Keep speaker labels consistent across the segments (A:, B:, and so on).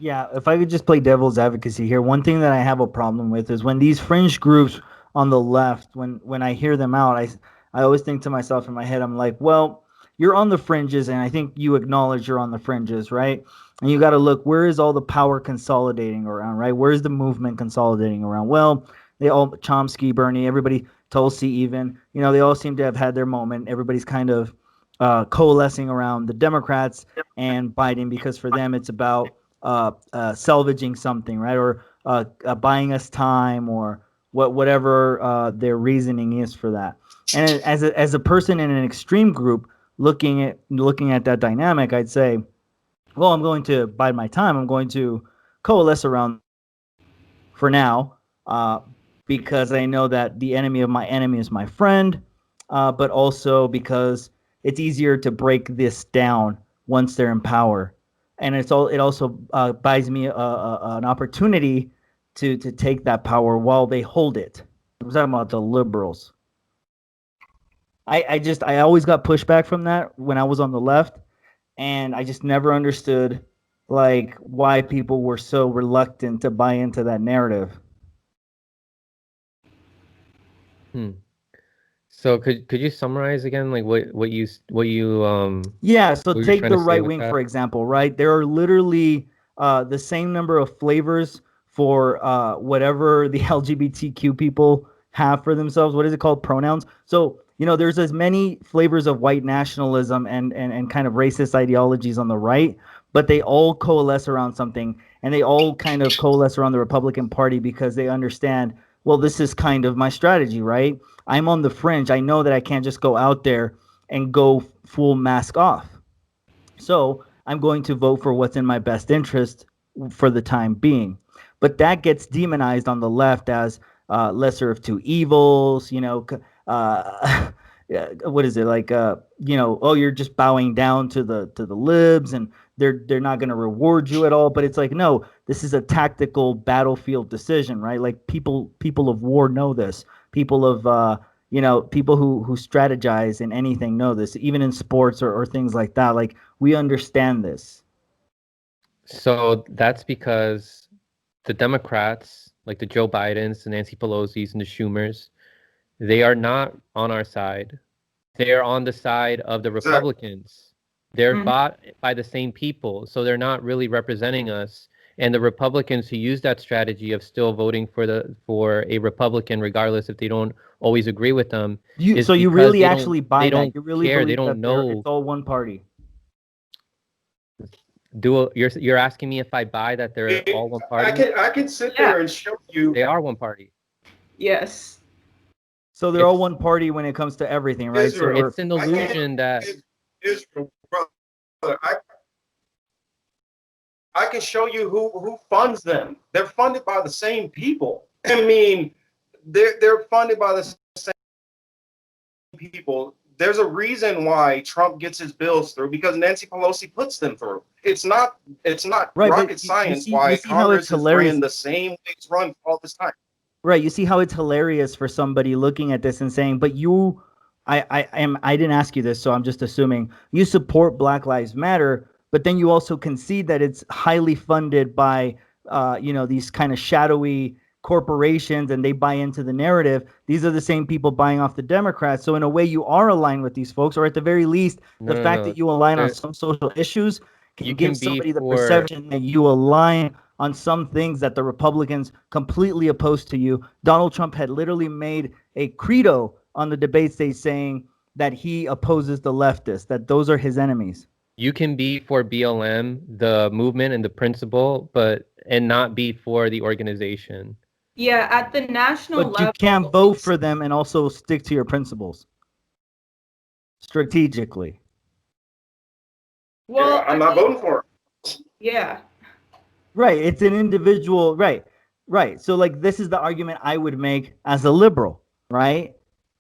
A: Yeah, if I could just play devil's advocacy here, one thing that I have a problem with is when these fringe groups on the left, when I hear them out, I always think to myself in my head, I'm like, well, you're on the fringes, and I think you acknowledge you're on the fringes, right? And you got to look, where is all the power consolidating around, right? Where's the movement consolidating around? Well, they all, Chomsky, Bernie, everybody, Tulsi, even, they all seem to have had their moment. Everybody's kind of coalescing around the Democrats and Biden because for them it's about salvaging something, right? Or buying us time, or whatever their reasoning is for that. And as a person in an extreme group looking at that dynamic, I'd say, well, I'm going to bide my time. I'm going to coalesce around for now, because I know that the enemy of my enemy is my friend, but also because it's easier to break this down once they're in power, and it also buys me an opportunity to take that power while they hold it. I'm talking about the liberals. I always got pushback from that when I was on the left, and I just never understood like why people were so reluctant to buy into that narrative.
B: Hmm. So could you summarize again, like
A: Yeah, so
B: what you're
A: take
B: trying
A: the
B: to say
A: right
B: with
A: wing,
B: that?
A: for example, right? There are literally the same number of flavors for whatever the LGBTQ people have for themselves. What is it called? Pronouns. So, there's as many flavors of white nationalism and kind of racist ideologies on the right, but they all coalesce around something, and they all kind of coalesce around the Republican Party because they understand, well, this is kind of my strategy, right? I'm on the fringe. I know that I can't just go out there and go full mask off. So I'm going to vote for what's in my best interest for the time being. But that gets demonized on the left as lesser of two evils. What is it like? Oh, you're just bowing down to the libs, and they're not going to reward you at all. But it's like, no, this is a tactical battlefield decision, right? Like people of war know this. People of people who strategize in anything know this, even in sports or things like that. Like, we understand this.
B: So that's because the Democrats, like the Joe Bidens, the Nancy Pelosi's, and the Schumers, they are not on our side. They're on the side of the
C: Exactly.
B: Republicans. They're
D: Mhm.
B: bought by the same people, so they're not really representing us. And the Republicans who use that strategy of still voting for a Republican, regardless if they don't always agree with them,
A: You
B: is
A: so you
B: because
A: really
B: they don't
A: actually
B: they
A: buy that?
B: don't
A: You really
B: care. They
A: believe
B: don't
A: that it's
B: know.
A: all one party?
B: You're asking me if I buy that they're all one
C: I
B: party?
C: can I can sit
D: Yeah.
C: there and show you
B: They are one party.
D: Yes.
A: So they're all
B: It's
A: one party when it comes to everything, right? So
C: Israel.
A: we're
B: it's an
C: I can
B: illusion that
C: Israel, brother. I can show you who funds them. They're funded by the same people. I mean, they're funded by the same people. There's a reason why Trump gets his bills through because Nancy Pelosi puts them through. It's not
A: right, but
C: rocket
A: you
C: science
A: see you
C: why
A: see how it's
C: Congress has ran
A: hilarious.
C: the same way it's run for all this time.
A: Right, you see how it's hilarious for somebody looking at this and saying, but I didn't ask you this, so I'm just assuming you support Black Lives Matter, but then you also concede that it's highly funded by these kind of shadowy corporations, and they buy into the narrative. These are the same people buying off the Democrats. So in a way you are aligned with these folks, or at the very least,
B: no,
A: the
B: no,
A: fact
B: no.
A: that you align on
B: There,
A: some social issues
B: you
A: can give
B: can be
A: somebody the
B: for
A: perception that you align on some things that the Republicans completely opposed to you. Donald Trump had literally made a credo on the debate stage saying that he opposes the leftists, that those are his enemies.
B: you can be for BLM, the movement and the principle, but and not be for the organization.
D: Yeah, at the national
A: But you
D: level,
A: can't vote
D: it's
A: for them and also stick to your principles strategically.
C: Yeah,
D: well,
C: I'm
D: I
C: not
D: mean,
C: voting for
D: yeah.
A: Right. It's an individual. Right. Right. So, like, this is the argument I would make as a liberal, right?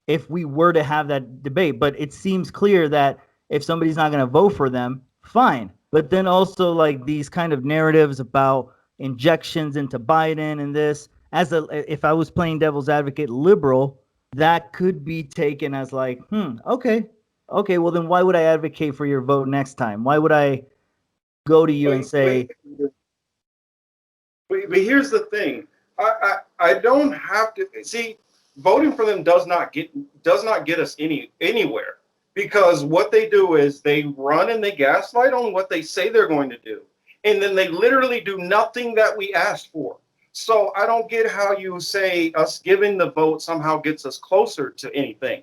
A: If we were to have that debate. But it seems clear that if somebody's not going to vote for them, fine. But then also, like, these kind of narratives about injections into Biden and this, if I was playing devil's advocate liberal, that could be taken as like, okay. Okay. Well, then why would I advocate for your vote next time? Why would I go to you and
C: wait,
A: say,
C: wait. But here's the thing. I don't have to see voting for them does not get us anywhere, because what they do is they run and they gaslight on what they say they're going to do, and then they literally do nothing that we asked for. So I don't get how you say us giving the vote somehow gets us closer to anything.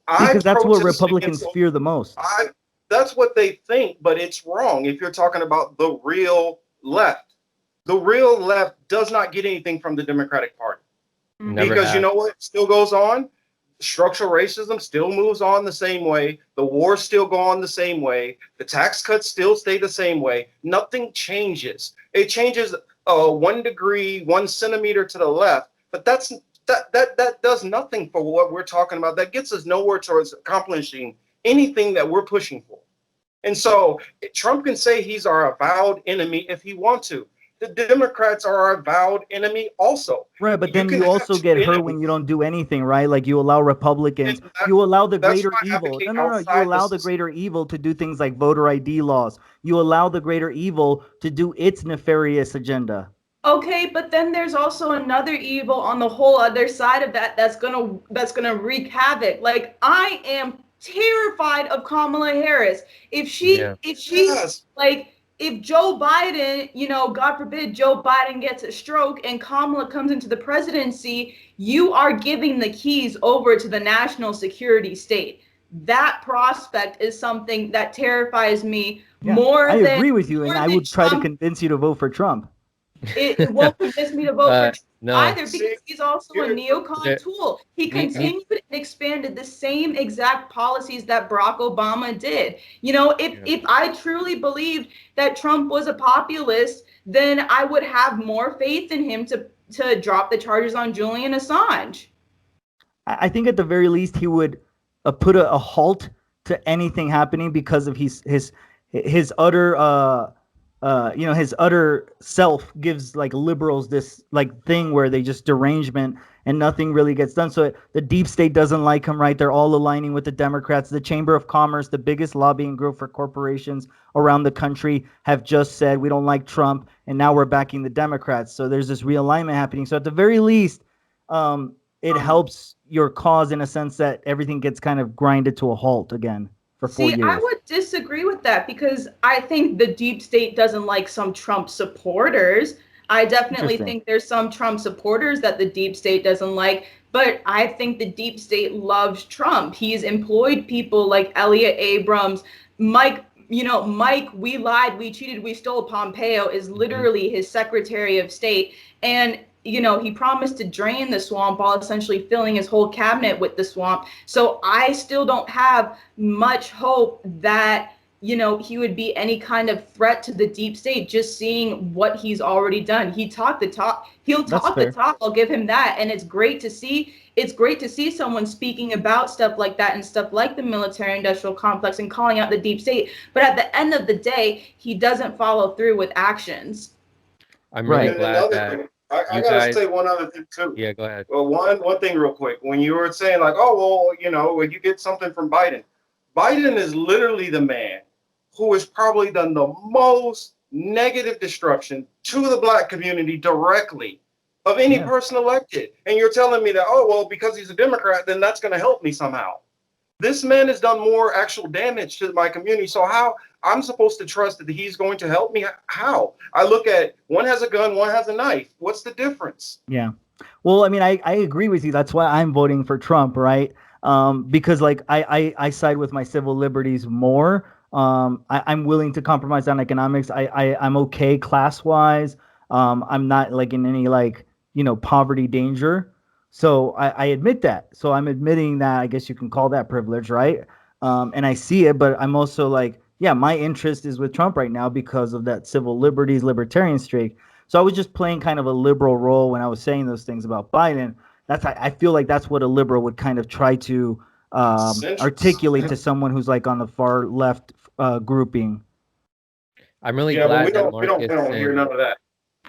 A: Because that's what
C: protested
A: Republicans
C: against-
A: fear the most.
C: That's what they think, but it's wrong if you're talking about the real left. The real left does not get anything from the Democratic Party.
B: Never
C: Because
B: have.
C: you know what still goes on? Structural racism still moves on the same way. The wars still go on the same way. The tax cuts still stay the same way. Nothing changes. It changes 1 degree, 1 centimeter to the left, but that does nothing for what we're talking about. That gets us nowhere towards accomplishing anything that we're pushing for. And so Trump can say he's our avowed enemy if he wants to. The Democrats are our avowed enemy also.
A: Right, but then
C: can
A: you
C: have
A: also
C: two
A: get hurt
C: enemies.
A: when you don't do anything, right? Like you allow Republicans,
C: And that-
A: you allow the
C: that's
A: greater
C: why I
A: evil.
C: advocate
A: No. You
C: outside
A: allow
C: the
A: the greater evil to do things like voter ID laws. You allow the greater evil to do its nefarious agenda.
D: Okay, but then there's also another evil on the whole other side of that that's gonna wreak havoc. Like I am terrified of Kamala Harris. If she
B: Yeah.
C: Yes.
D: like if Joe Biden, God forbid Joe Biden gets a stroke and Kamala comes into the presidency, you are giving the keys over to the national security state. That prospect is something that terrifies me
A: Yeah,
D: more
A: I
D: than
A: agree with you, and
D: more
A: I
D: than
A: would try to
D: Trump.
A: convince you to vote for Trump.
D: It won't convince me to vote for Trump
B: No.
D: either, because
C: See,
D: he's also a neocon
B: there-
D: tool. He
B: me-
D: continued and expanded the same exact policies that Barack Obama did. If I truly believed that Trump was a populist, then I would have more faith in him to drop the charges on Julian Assange.
A: I think at the very least he would put a halt to anything happening because of his utter his utter self gives like liberals this like thing where they just derangement and nothing really gets done. So the deep state doesn't like him, right? They're all aligning with the Democrats. The Chamber of Commerce, the biggest lobbying group for corporations around the country, have just said we don't like Trump, and now we're backing the Democrats. So there's this realignment happening. So at the very least, it helps your cause in a sense that everything gets kind of grinded to a halt again for 4 years.
D: I would disagree with that because I think the deep state doesn't like some Trump supporters. I definitely
A: Interesting.
D: think there's some Trump supporters that the deep state doesn't like, but I think the deep state loves Trump. He's employed people like Elliot Abrams, Mike, we lied, we cheated, we stole. Pompeo is literally his Secretary of State. And he promised to drain the swamp while essentially filling his whole cabinet with the swamp. So I still don't have much hope that, he would be any kind of threat to the deep state, just seeing what he's already done. He talked the talk. He'll talk the talk. I'll give him that. And it's great to see. It's great to see someone speaking about stuff like that and stuff like the military industrial complex and calling out the deep state. But at the end of the day, he doesn't follow through with actions.
B: I'm really
C: And
B: glad
C: another
B: that
C: thing, I
B: you
C: gotta
B: guys-
C: say one other thing too.
B: Yeah, go ahead.
C: Well, one thing real quick. When you were saying like, oh well, when you get something from Biden is literally the man who has probably done the most negative destruction to the black community directly of any person elected. And you're telling me that, oh well, because he's a Democrat, then that's going to help me somehow. This man has done more actual damage to my community. So how I'm supposed to trust that he's going to help me? How? I look at one has a gun, one has a knife. What's the difference?
A: Yeah. Well, I mean, I agree with you. That's why I'm voting for Trump, right? Because like I side with my civil liberties more. I'm willing to compromise on economics. I'm okay class wise. I'm not like in any like, poverty danger. So I admit that. So I'm admitting that, I guess you can call that privilege, right? And I see it, but I'm also like, yeah, my interest is with Trump right now because of that civil liberties, libertarian streak. So I was just playing kind of a liberal role when I was saying those things about Biden. I feel like that's what a liberal would kind of try to articulate to someone who's like on the far left grouping.
B: I'm really
C: Yeah, but
B: glad
C: we
B: that
C: don't hear none of that.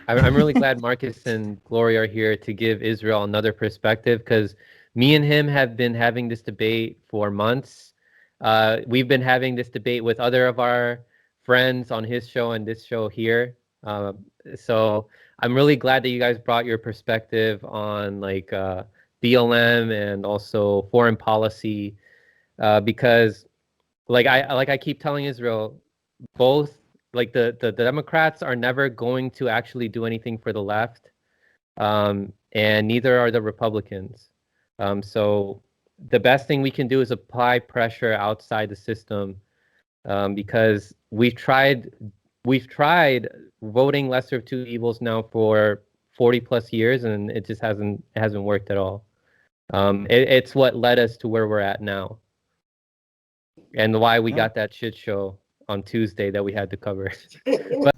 B: I'm really glad Marcus and Glory are here to give Israel another perspective, because me and him have been having this debate for months. We've been having this debate with other of our friends on his show and this show here. So I'm really glad that you guys brought your perspective on like BLM and also foreign policy, because like I keep telling Israel, both like the Democrats are never going to actually do anything for the left, and neither are the Republicans. So the best thing we can do is apply pressure outside the system, because we've tried voting lesser of two evils now for 40 plus years, and it just hasn't worked at all. It's what led us to where we're at now, and why we got that shit show on Tuesday that we had to cover. But